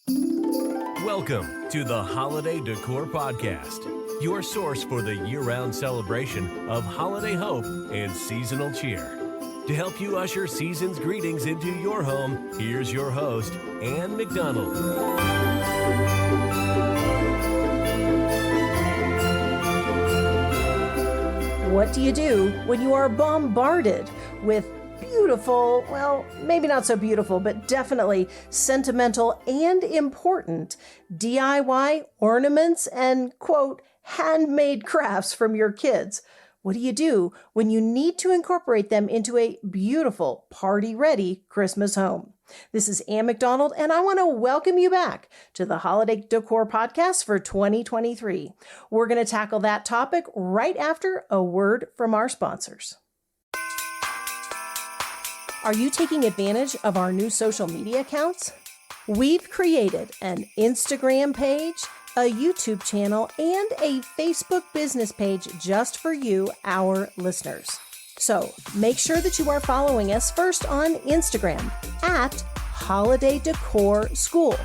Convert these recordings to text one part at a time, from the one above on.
Welcome to the Holiday Decor Podcast, your source for the year-round celebration of holiday hope and seasonal cheer. To help you usher season's greetings into your home, here's your host, McDonald. What do you do when you are bombarded with beautiful, well, maybe not so beautiful, but definitely sentimental and important DIY ornaments and, quote, handmade crafts from your kids? What do you do when you need to incorporate them into a beautiful, party-ready Christmas home? This is McDonald, and I want to welcome you back to the Holiday Decor Podcast for 2023. We're going to tackle that topic right after a word from our sponsors. Are you taking advantage of our new social media accounts? We've created an Instagram page, a YouTube channel, and a Facebook business page just for you, our listeners. So make sure that you are following us first on Instagram at Holiday Decor School.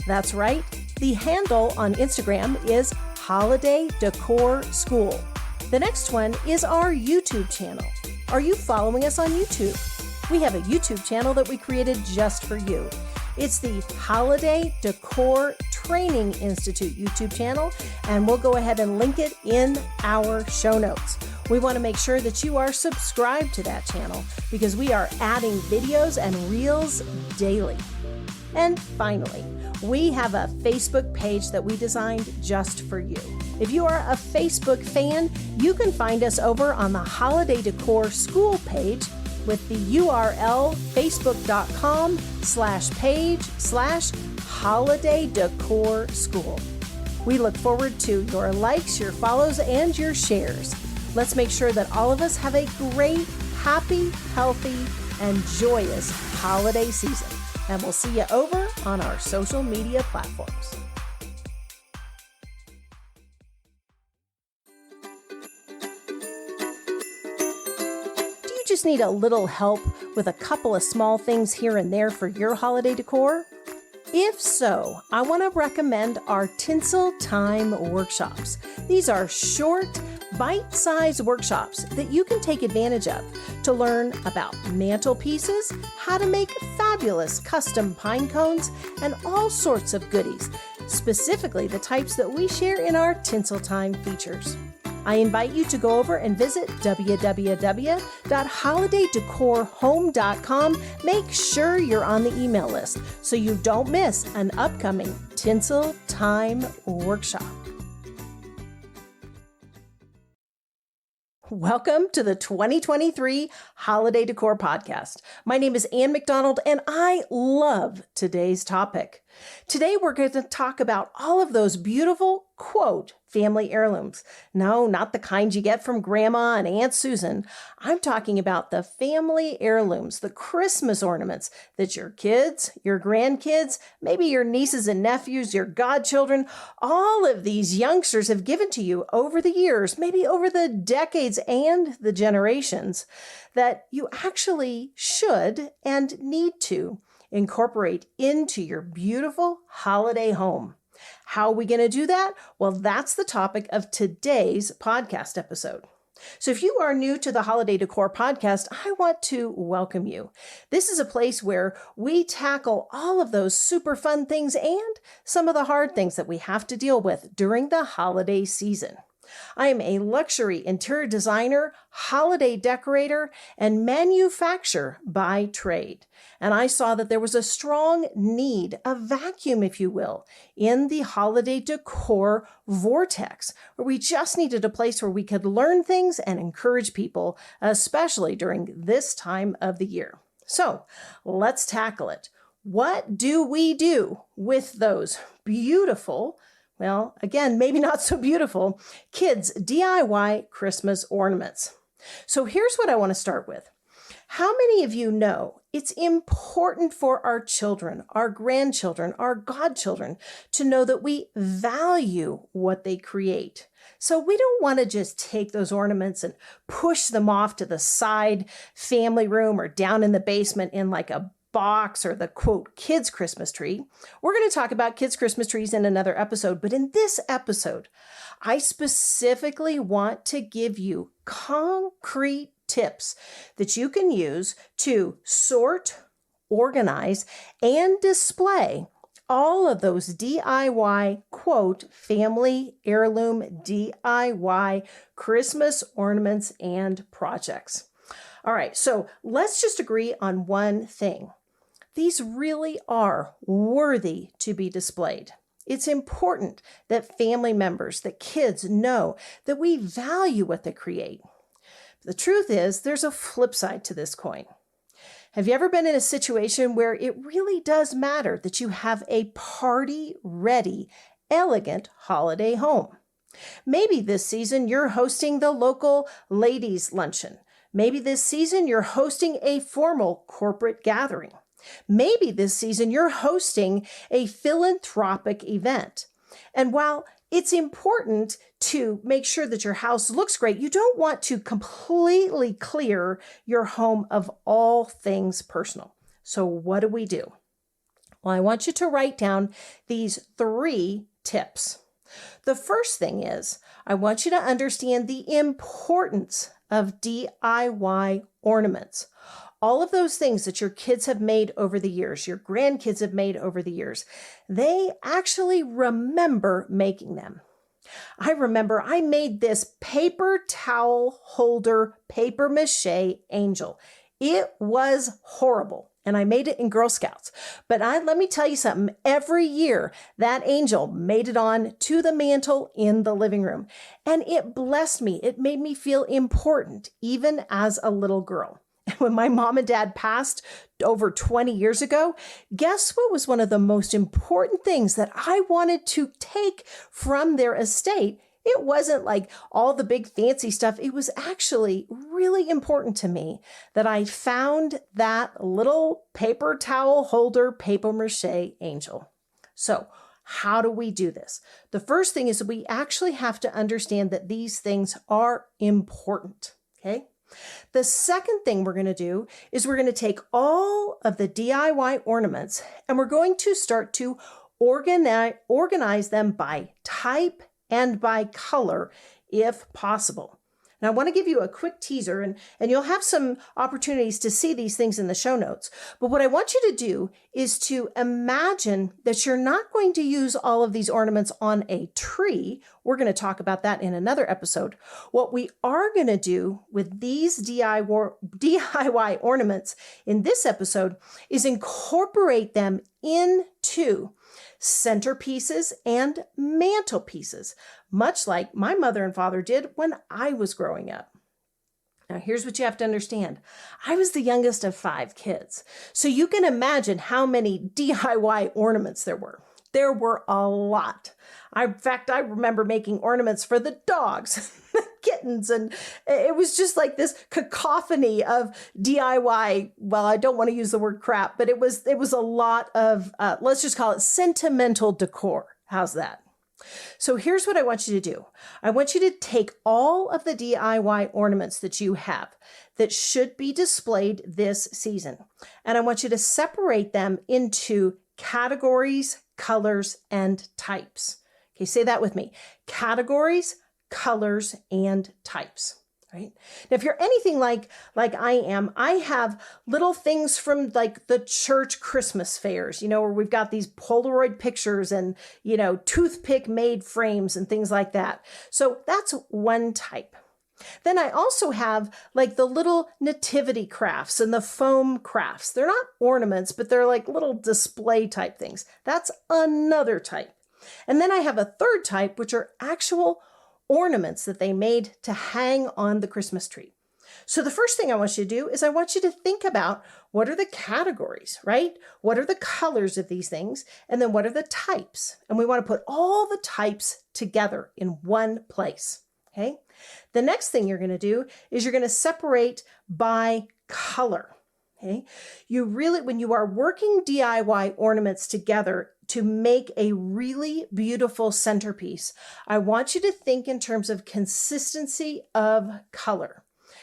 That's right. The handle on Instagram is Holiday Decor School. The next one is our YouTube channel. Are you following us on YouTube? We have a YouTube channel that we created just for you. It's the Holiday Decor Training Institute YouTube channel, and we'll go ahead and link it in our show notes. We want to make sure that you are subscribed to that channel because we are adding videos and reels daily. And finally, we have a Facebook page that we designed just for you. If you are a Facebook fan, you can find us over on the Holiday Decor School page with the URL facebook.com/page/Holiday Decor School. We look forward to your likes, your follows, and your shares. Let's make sure that all of us have a great, happy, healthy, and joyous holiday season. And we'll see you over on our social media platforms. Just need a little help with a couple of small things here and there for your holiday decor? If so, I want to recommend our Tinsel Time workshops. These are short, bite-sized workshops that you can take advantage of to learn about mantelpieces, how to make fabulous custom pine cones, and all sorts of goodies, specifically the types that we share in our Tinsel Time features. I invite you to go over and visit www.holidaydecorhome.com. Make sure you're on the email list so you don't miss an upcoming Tinsel Time workshop. Welcome to the 2023 Holiday Decor Podcast. My name is McDonald, and I love today's topic. Today, we're going to talk about all of those beautiful, quote, family heirlooms. No, not the kind you get from Grandma and Aunt Susan. I'm talking about the family heirlooms, the Christmas ornaments that your kids, your grandkids, maybe your nieces and nephews, your godchildren, all of these youngsters have given to you over the years, maybe over the decades and the generations, that you actually should and need to incorporate into your beautiful holiday home. How are we going to do that? Well, that's the topic of today's podcast episode. So if you are new to the Holiday Decor Podcast, I want to welcome you. This is a place where we tackle all of those super fun things and some of the hard things that we have to deal with during the holiday season. I am a luxury interior designer, holiday decorator, and manufacturer by trade. And I saw that there was a strong need, a vacuum, if you will, in the holiday decor vortex, where we just needed a place where we could learn things and encourage people, especially during this time of the year. So let's tackle it. What do we do with those beautiful, well, again, maybe not so beautiful, kids' DIY Christmas ornaments? So here's what I want to start with. How many of you know it's important for our children, our grandchildren, our godchildren to know that we value what they create? So we don't want to just take those ornaments and push them off to the side family room or down in the basement in like a box or the quote kids Christmas tree. We're going to talk about kids Christmas trees in another episode, but in this episode, I specifically want to give you concrete tips that you can use to sort, organize, and display all of those DIY, quote, family heirloom DIY Christmas ornaments and projects. All right, so let's just agree on one thing. These really are worthy to be displayed. It's important that family members, that kids know that we value what they create. The truth is, there's a flip side to this coin. Have you ever been in a situation where it really does matter that you have a party-ready, elegant holiday home? Maybe this season you're hosting the local ladies' luncheon. Maybe this season you're hosting a formal corporate gathering. Maybe this season you're hosting a philanthropic event. And while it's important to make sure that your house looks great, you don't want to completely clear your home of all things personal. So what do we do? Well, I want you to write down these 3 tips. The first thing is, I want you to understand the importance of DIY ornaments. All of those things that your kids have made over the years, your grandkids have made over the years, they actually remember making them. I remember I made this paper towel holder paper mache angel. It was horrible. And I made it in Girl Scouts. But let me tell you something. Every year, that angel made it on to the mantle in the living room. And it blessed me. It made me feel important, even as a little girl. And when my mom and dad passed over 20 years ago, guess what was one of the most important things that I wanted to take from their estate? It wasn't like all the big fancy stuff. It was actually really important to me that I found that little paper towel holder paper mache angel. So how do we do this? The first thing is that we actually have to understand that these things are important, okay? The second thing we're going to do is we're going to take all of the DIY ornaments and we're going to start to organize them by type and by color, if possible. Now, I want to give you a quick teaser, and you'll have some opportunities to see these things in the show notes. But what I want you to do is to imagine that you're not going to use all of these ornaments on a tree. We're going to talk about that in another episode. What we are going to do with these DIY ornaments in this episode is incorporate them into centerpieces and mantelpieces, much like my mother and father did when I was growing up. Now, here's what you have to understand. I was the youngest of 5 kids, so you can imagine how many DIY ornaments there were. There were a lot. In fact, I remember making ornaments for the dogs, the kittens, and it was just like this cacophony of DIY. Well, I don't want to use the word crap, but it was a lot of, let's just call it sentimental decor. How's that? So here's what I want you to do. I want you to take all of the DIY ornaments that you have that should be displayed this season, and I want you to separate them into categories, colors, and types. Okay, say that with me. Categories, colors, and types. Right? Now, if you're anything like I am, I have little things from like the church Christmas fairs, where we've got these Polaroid pictures and, toothpick made frames and things like that. So that's one type. Then I also have like the little nativity crafts and the foam crafts. They're not ornaments, but they're like little display type things. That's another type. And then I have a third type, which are actual ornaments that they made to hang on the Christmas tree. So the first thing I want you to do is I want you to think about what are the categories, right? What are the colors of these things? And then what are the types? And we want to put all the types together in one place, okay? The next thing you're going to do is you're going to separate by color. Okay. When you are working DIY ornaments together to make a really beautiful centerpiece, I want you to think in terms of consistency of color.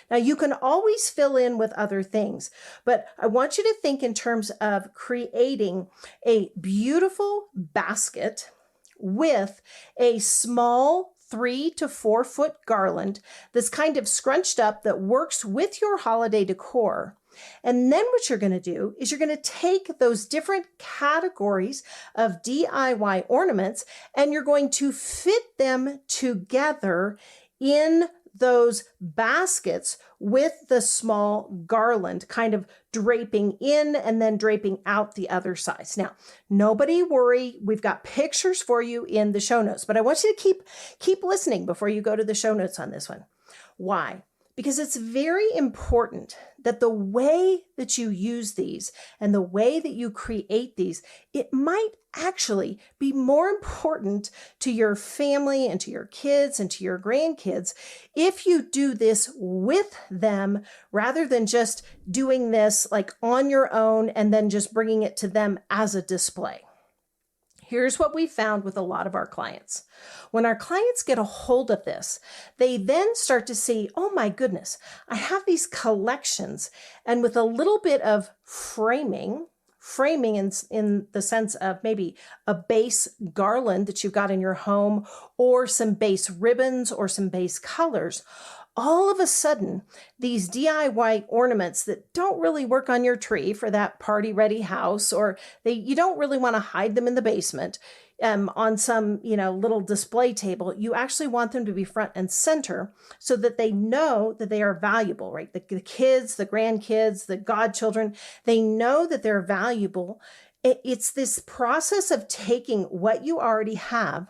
Now, you can always fill in with other things, but I want you to think in terms of creating a beautiful basket with a small 3 to 4 foot garland that's kind of scrunched up that works with your holiday decor. And then what you're going to do is you're going to take those different categories of DIY ornaments and you're going to fit them together in those baskets with the small garland kind of draping in and then draping out the other sides. Now, nobody worry. We've got pictures for you in the show notes, but I want you to keep listening before you go to the show notes on this one. Why? Because it's very important that the way that you use these and the way that you create these, it might actually be more important to your family and to your kids and to your grandkids if you do this with them rather than just doing this like on your own and then just bringing it to them as a display. Here's what we found with a lot of our clients. When our clients get a hold of this, they then start to see, oh my goodness, I have these collections, and with a little bit of framing in the sense of maybe a base garland that you've got in your home or some base ribbons or some base colors, all of a sudden, these DIY ornaments that don't really work on your tree for that party-ready house, or you don't really want to hide them in the basement on some little display table. You actually want them to be front and center so that they know that they are valuable, right? The kids, the grandkids, the godchildren, they know that they're valuable. It's this process of taking what you already have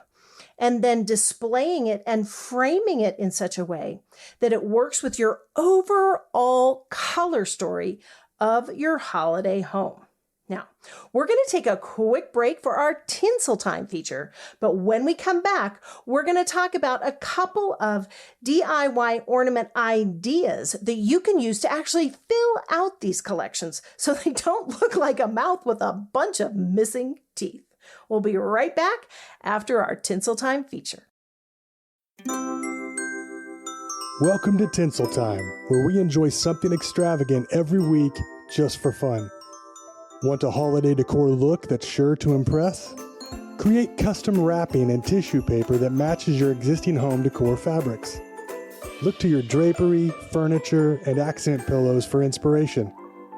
and then displaying it and framing it in such a way that it works with your overall color story of your holiday home. Now, we're going to take a quick break for our Tinsel Time feature, but when we come back, we're going to talk about a couple of DIY ornament ideas that you can use to actually fill out these collections so they don't look like a mouth with a bunch of missing teeth. We'll be right back after our Tinsel Time feature. Welcome to Tinsel Time, where we enjoy something extravagant every week just for fun. Want a holiday decor look that's sure to impress? Create custom wrapping and tissue paper that matches your existing home decor fabrics. Look to your drapery, furniture, and accent pillows for inspiration.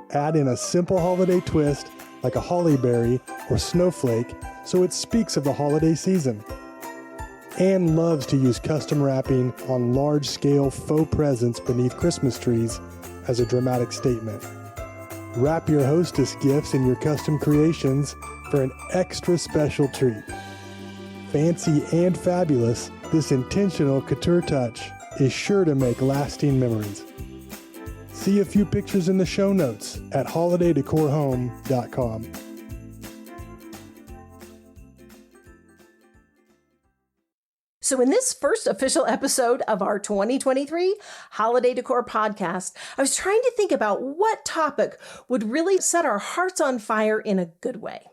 Add in a simple holiday twist like a holly berry or snowflake so it speaks of the holiday season. Anne loves to use custom wrapping on large-scale faux presents beneath Christmas trees as a dramatic statement. Wrap your hostess gifts in your custom creations for an extra special treat. Fancy and fabulous, this intentional couture touch is sure to make lasting memories. See a few pictures in the show notes at holidaydecorhome.com. So in this first official episode of our 2023 Holiday Decor Podcast, I was trying to think about what topic would really set our hearts on fire in a good way.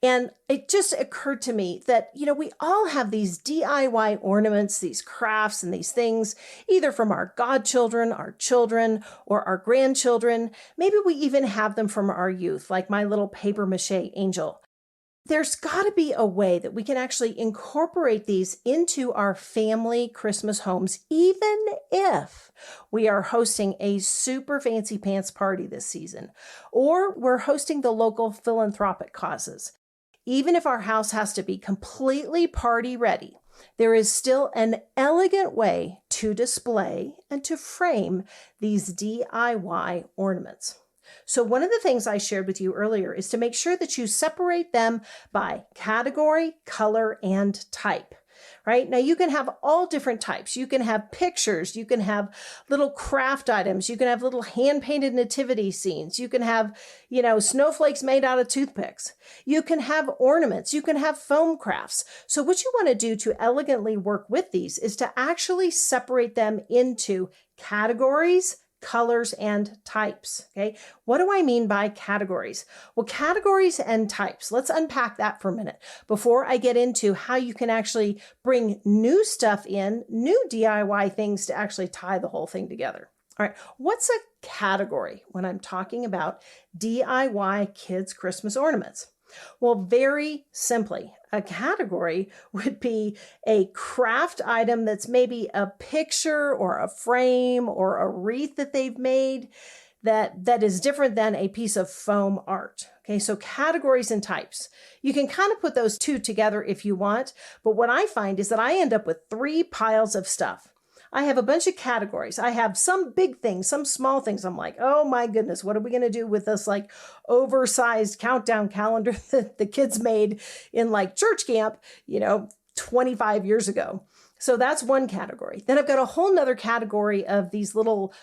And it just occurred to me that, we all have these DIY ornaments, these crafts and these things, either from our godchildren, our children, or our grandchildren. Maybe we even have them from our youth, like my little paper mache angel. There's got to be a way that we can actually incorporate these into our family Christmas homes, even if we are hosting a super fancy pants party this season, or we're hosting the local philanthropic causes. Even if our house has to be completely party ready, there is still an elegant way to display and to frame these DIY ornaments. So one of the things I shared with you earlier is to make sure that you separate them by category, color, and type. Right? Now you can have all different types. You can have pictures. You can have little craft items. You can have little hand-painted nativity scenes. You can have, snowflakes made out of toothpicks. You can have ornaments. You can have foam crafts. So what you want to do to elegantly work with these is to actually separate them into categories, colors, and types. Okay. What do I mean by categories? Well, categories and types. Let's unpack that for a minute before I get into how you can actually bring new stuff in, new DIY things to actually tie the whole thing together. All right, what's a category when I'm talking about DIY kids' Christmas ornaments? Well, very simply, a category would be a craft item that's maybe a picture or a frame or a wreath that they've made that is different than a piece of foam art. Okay, so categories and types. You can kind of put those two together if you want, but what I find is that I end up with 3 piles of stuff. I have a bunch of categories. I have some big things, some small things. I'm like, oh my goodness, what are we going to do with this like oversized countdown calendar that the kids made in like church camp, 25 years ago? So that's one category. Then I've got a whole nother category of these little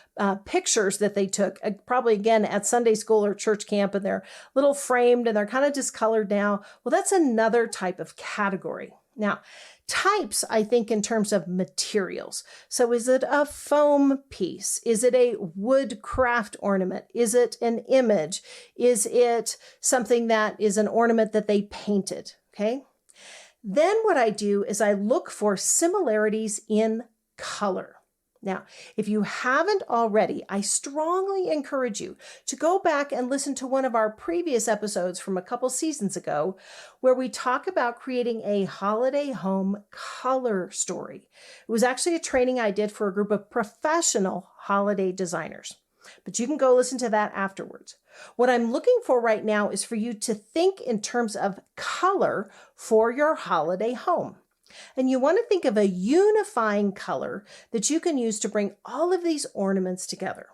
pictures that they took, probably again at Sunday school or church camp, and they're little framed and they're kind of discolored now. Well, that's another type of category. Now, types, I think, in terms of materials. So is it a foam piece? Is it a wood craft ornament? Is it an image? Is it something that is an ornament that they painted? Okay. Then what I do is I look for similarities in color. Now, if you haven't already, I strongly encourage you to go back and listen to one of our previous episodes from a couple seasons ago, where we talk about creating a holiday home color story. It was actually a training I did for a group of professional holiday designers, but you can go listen to that afterwards. What I'm looking for right now is for you to think in terms of color for your holiday home. And you want to think of a unifying color that you can use to bring all of these ornaments together.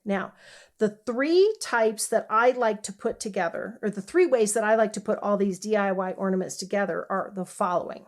Now, the 3 types that I like to put together, or the 3 ways that I like to put all these DIY ornaments together, are the following.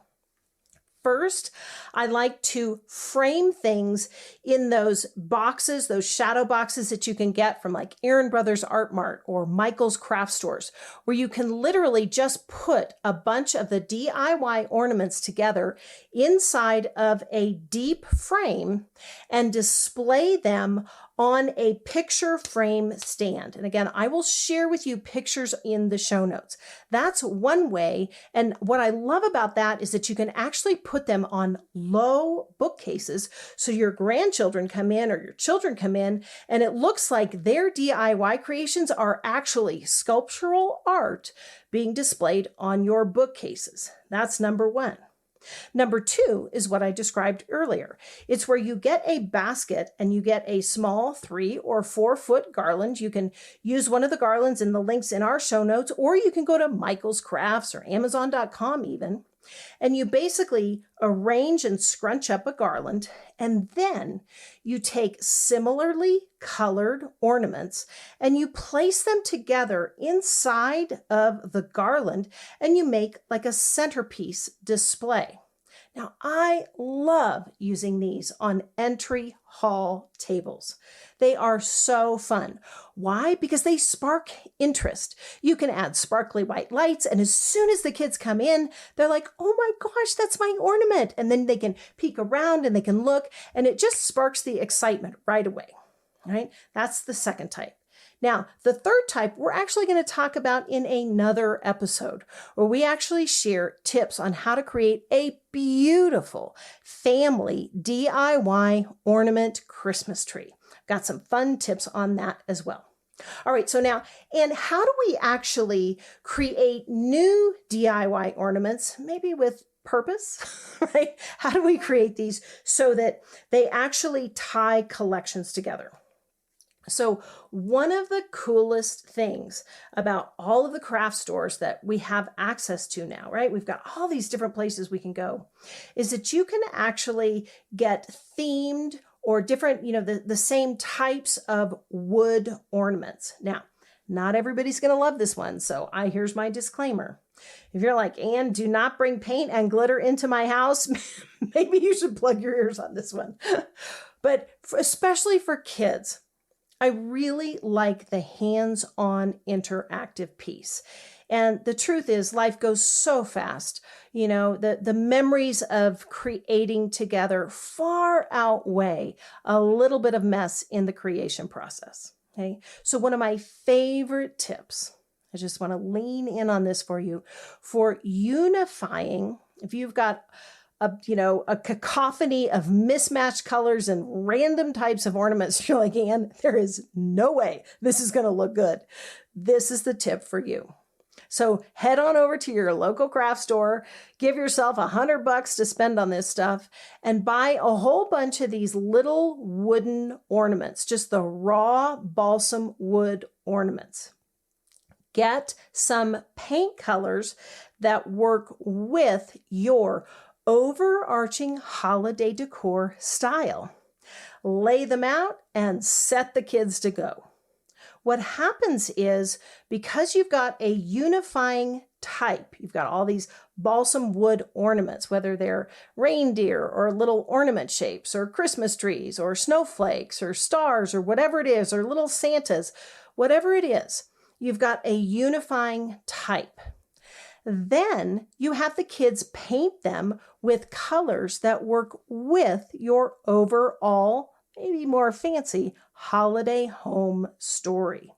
First, I like to frame things in those boxes, those shadow boxes that you can get from like Aaron Brothers Art Mart or Michael's Craft Stores, where you can literally just put a bunch of the DIY ornaments together inside of a deep frame and display them on a picture frame stand. And again, I will share with you pictures in the show notes. That's one way. And what I love about that is that you can actually put them on low bookcases. So your grandchildren come in or your children come in, and it looks like their DIY creations are actually sculptural art being displayed on your bookcases. That's number 1. Number 2 is what I described earlier. It's where you get a basket and you get a small 3 or 4 foot garland. You can use one of the garlands in the links in our show notes, or you can go to Michael's Crafts or Amazon.com even. And you basically arrange and scrunch up a garland, and then you take similarly colored ornaments and you place them together inside of the garland, and you make like a centerpiece display. Now, I love using these on entry hall tables. They are so fun. Why? Because they spark interest. You can add sparkly white lights, and as soon as the kids come in, they're like, oh my gosh, that's my ornament. And then they can peek around and they can look, and it just sparks the excitement right away. All right? That's the second type. Now, the third type we're actually going to talk about in another episode, where we actually share tips on how to create a beautiful family DIY ornament Christmas tree. Got some fun tips on that as well. All right, so now, and how do we actually create new DIY ornaments, maybe with purpose, right? How do we create these so that they actually tie collections together? So one of the coolest things about all of the craft stores that we have access to now, right? We've got all these different places we can go, is that you can actually get themed or different, the same types of wood ornaments. Now, not everybody's going to love this one. So here's my disclaimer. If you're like, Anne, do not bring paint and glitter into my house, maybe you should plug your ears on this one. But especially for kids, I really like the hands-on interactive piece. And the truth is, life goes so fast. The memories of creating together far outweigh a little bit of mess in the creation process. Okay. So one of my favorite tips, I just want to lean in on this for you, for unifying, if you've got a cacophony of mismatched colors and random types of ornaments. You're like, Anne, there is no way this is going to look good. This is the tip for you. So head on over to your local craft store, give yourself $100 to spend on this stuff, and buy a whole bunch of these little wooden ornaments, just the raw balsam wood ornaments. Get some paint colors that work with your overarching holiday decor style. Lay them out and set the kids to go. What happens is, because you've got a unifying type, you've got all these balsam wood ornaments, whether they're reindeer or little ornament shapes or Christmas trees or snowflakes or stars or whatever it is, or little Santas, whatever it is, you've got a unifying type. Then you have the kids paint them with colors that work with your overall, maybe more fancy, holiday home story.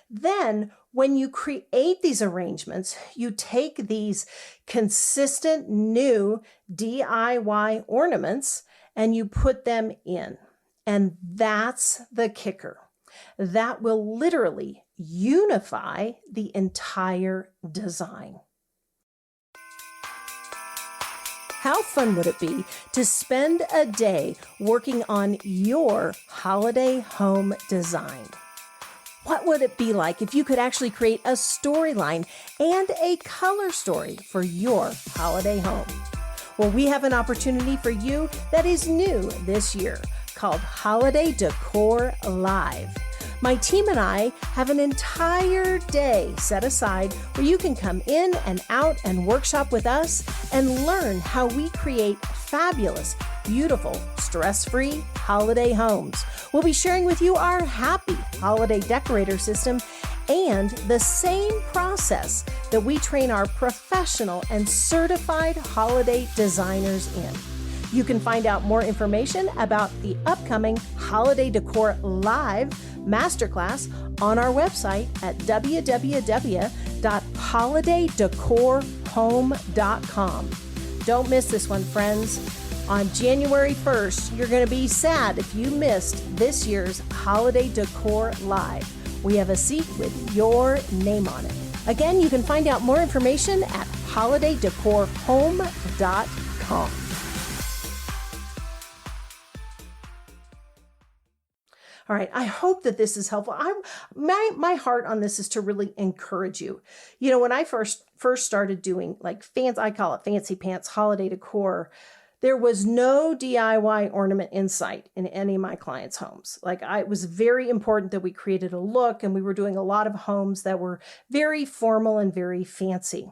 Then, when you create these arrangements, you take these consistent new DIY ornaments and you put them in. And that's the kicker. That will literally unify the entire design. How fun would it be to spend a day working on your holiday home design? What would it be like if you could actually create a storyline and a color story for your holiday home? Well, we have an opportunity for you that is new this year called Holiday Decor Live. My team and I have an entire day set aside where you can come in and out and workshop with us and learn how we create fabulous, beautiful, stress-free holiday homes. We'll be sharing with you our happy holiday decorator system and the same process that we train our professional and certified holiday designers in. You can find out more information about the upcoming Holiday Decor Live Masterclass on our website at www.holidaydecorhome.com. Don't miss this one, friends. On January 1st, you're going to be sad if you missed this year's Holiday Decor Live. We have a seat with your name on it. Again, you can find out more information at holidaydecorhome.com. All right, I hope that this is helpful. My heart on this is to really encourage you. You know, when I first started doing I call it fancy pants holiday decor, there was no DIY ornament insight in any of my clients' homes. It was very important that we created a look, and we were doing a lot of homes that were very formal and very fancy.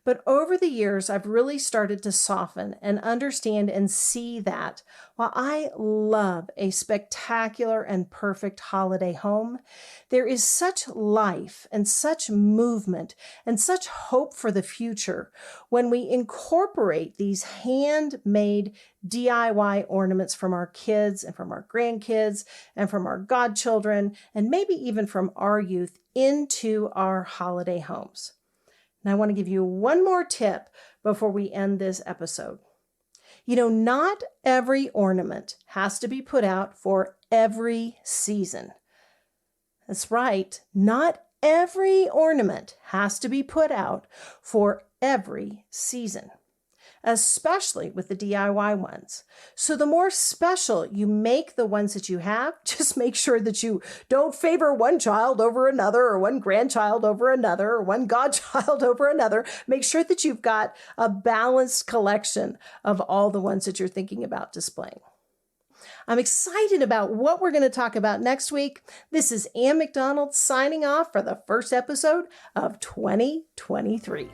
But over the years, I've really started to soften and understand and see that while I love a spectacular and perfect holiday home, there is such life and such movement and such hope for the future when we incorporate these handmade DIY ornaments from our kids and from our grandkids and from our godchildren and maybe even from our youth into our holiday homes. And I want to give you one more tip before we end this episode. You know, not every ornament has to be put out for every season. That's right. Not every ornament has to be put out for every season, especially with the DIY ones. So the more special you make the ones that you have, just make sure that you don't favor one child over another or one grandchild over another or one godchild over another. Make sure that you've got a balanced collection of all the ones that you're thinking about displaying. I'm excited about what we're going to talk about next week. This is Anne McDonald signing off for the first episode of 2023.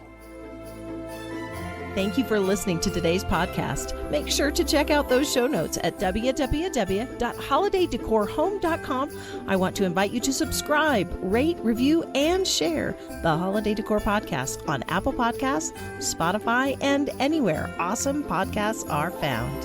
Thank you for listening to today's podcast. Make sure to check out those show notes at www.holidaydecorhome.com. I want to invite you to subscribe, rate, review, and share the Holiday Decor Podcast on Apple Podcasts, Spotify, and anywhere awesome podcasts are found.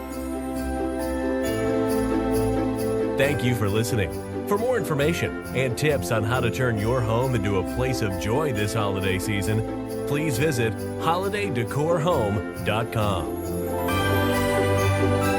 Thank you for listening. For more information and tips on how to turn your home into a place of joy this holiday season, please visit holidaydecorhome.com. you.